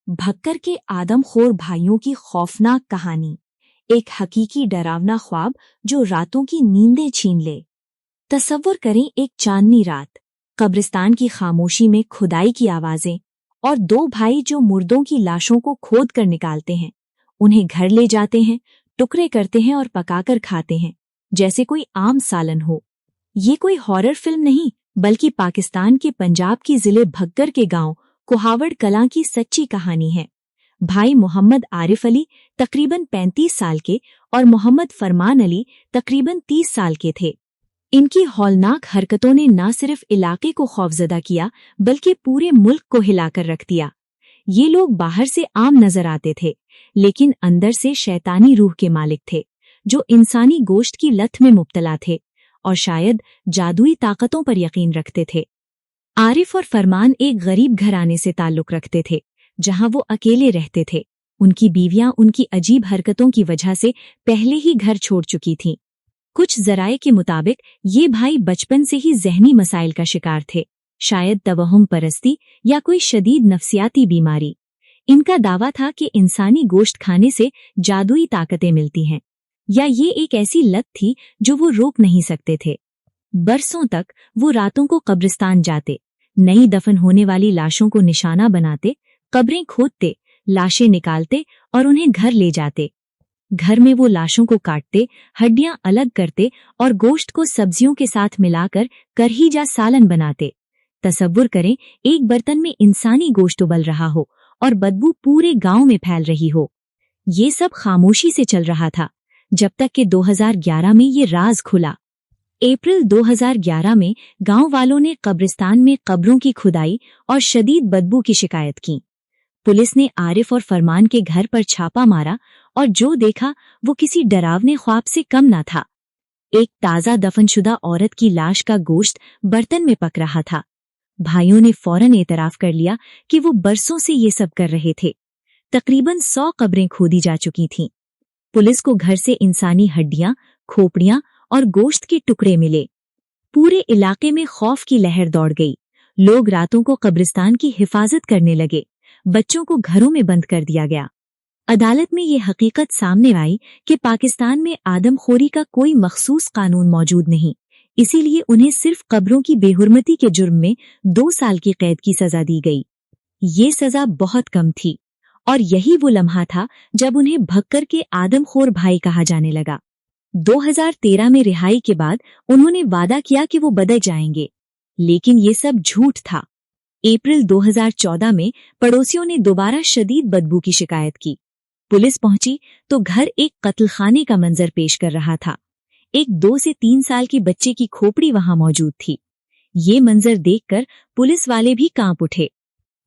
भक्कर के आदमखोर भाइयों की खौफनाक कहानी, एक हकीकी डरावना ख्वाब जो रातों की नींदें छीन ले। तसव्वुर करें एक चांदनी रात, कब्रिस्तान की खामोशी में खुदाई की आवाजें और दो भाई जो मुर्दों की लाशों को खोद कर निकालते हैं, उन्हें घर ले जाते हैं, टुकड़े करते हैं और पकाकर खाते हैं जैसे कोई आम सालन हो। ये कोई हॉरर फिल्म नहीं, बल्कि पाकिस्तान के पंजाब की जिले भक्कर के गांव कुहावड़ कलां की सच्ची कहानी है। भाई मोहम्मद आरिफ अली तकरीबन 35 साल के और मोहम्मद फरमान अली तकरीबन 30 साल के थे। इनकी हौलनाक हरकतों ने न सिर्फ इलाके को खौफजदा किया बल्कि पूरे मुल्क को हिलाकर रख दिया। ये लोग बाहर से आम नजर आते थे, लेकिन अंदर से शैतानी रूह के मालिक थे, जो इंसानी गोश्त की लत में मुब्तला थे और शायद जादुई ताकतों पर यकीन रखते थे। आरिफ और फरमान एक गरीब घराने से ताल्लुक रखते थे, जहां वो अकेले रहते थे। उनकी बीवियां उनकी अजीब हरकतों की वजह से पहले ही घर छोड़ चुकी थीं। कुछ जराये के मुताबिक ये भाई बचपन से ही ज़हनी मसाइल का शिकार थे, शायद तवहुम परस्ती या कोई शदीद नफ्सियाती बीमारी। इनका दावा था कि इंसानी गोश्त खाने से जादुई ताकतें मिलती हैं, या ये एक ऐसी लत थी जो वो रोक नहीं सकते थे। बरसों तक वो रातों को कब्रिस्तान जाते, नई दफन होने वाली लाशों को निशाना बनाते, कब्रें खोदते, लाशें निकालते और उन्हें घर ले जाते। घर में वो लाशों को काटते, हड्डियां अलग करते और गोश्त को सब्जियों के साथ मिलाकर करहीजा सालन बनाते। तसव्वुर करें, एक बर्तन में इंसानी गोश्त उबल रहा हो और बदबू पूरे गांव में फैल रही हो। ये सब खामोशी से चल रहा था, जब तक कि 2011 में ये राज खुला। अप्रैल 2011 में गांव वालों ने कब्रिस्तान में कब्रों की खुदाई और शदीद बदबू की शिकायत की। पुलिस ने आरिफ और फरमान के घर पर छापा मारा और जो देखा वो किसी डरावने ख्वाब से कम न था। एक ताज़ा दफनशुदा औरत की लाश का गोश्त बर्तन में पक रहा था। भाइयों ने फौरन एतराफ कर लिया कि वो बरसों से ये सब कर रहे थे। तकरीबन 100 कब्रें खोदी जा चुकी थीं। पुलिस को घर से इंसानी हड्डियां, खोपड़ियां और गोश्त के टुकड़े मिले। पूरे इलाके में खौफ की लहर दौड़ गई। लोग रातों को कब्रिस्तान की हिफाजत करने लगे। बच्चों को घरों में बंद कर दिया गया। अदालत में ये हकीकत सामने आई कि पाकिस्तान में आदमखोरी का कोई मखसूस कानून मौजूद नहीं, इसीलिए उन्हें सिर्फ कब्रों की बेहुरमती के जुर्म में 2 साल की कैद की सजा दी गई। ये सजा बहुत कम थी और यही वो लम्हा था जब उन्हें भक्कर के आदमखोर भाई कहा जाने लगा। 2013 में रिहाई के बाद उन्होंने वादा किया कि वो बदल जाएंगे, लेकिन ये सब झूठ था। अप्रैल 2014 में पड़ोसियों ने दोबारा शदीद बदबू की शिकायत की। पुलिस पहुंची तो घर एक कत्लखाने का मंजर पेश कर रहा था। एक 2 से 3 साल की बच्चे की खोपड़ी वहां मौजूद थी। ये मंजर देखकर पुलिस वाले भी कांप उठे।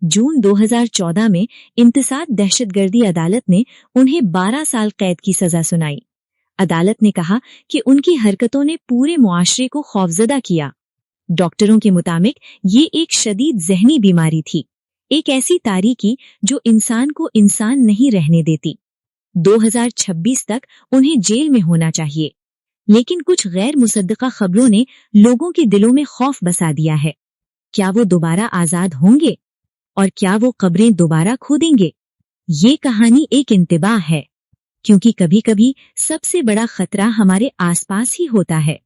जून 2014 में इंतसार दहशतगर्दी अदालत ने उन्हें 12 साल कैद की सजा सुनाई। अदालत ने कहा कि उनकी हरकतों ने पूरे मुआशरे को खौफजदा किया। डॉक्टरों के मुताबिक ये एक शदीद ज़हनी बीमारी थी, एक ऐसी तारीकी जो इंसान को इंसान नहीं रहने देती। 2026 तक उन्हें जेल में होना चाहिए, लेकिन कुछ गैर मुसद्दका खबरों ने लोगों के दिलों में खौफ बसा दिया है। क्या वो दोबारा आजाद होंगे और क्या वो कब्रें दोबारा खोदेंगे? ये कहानी एक इंतबाह है, क्योंकि कभी-कभी सबसे बड़ा खतरा हमारे आसपास ही होता है।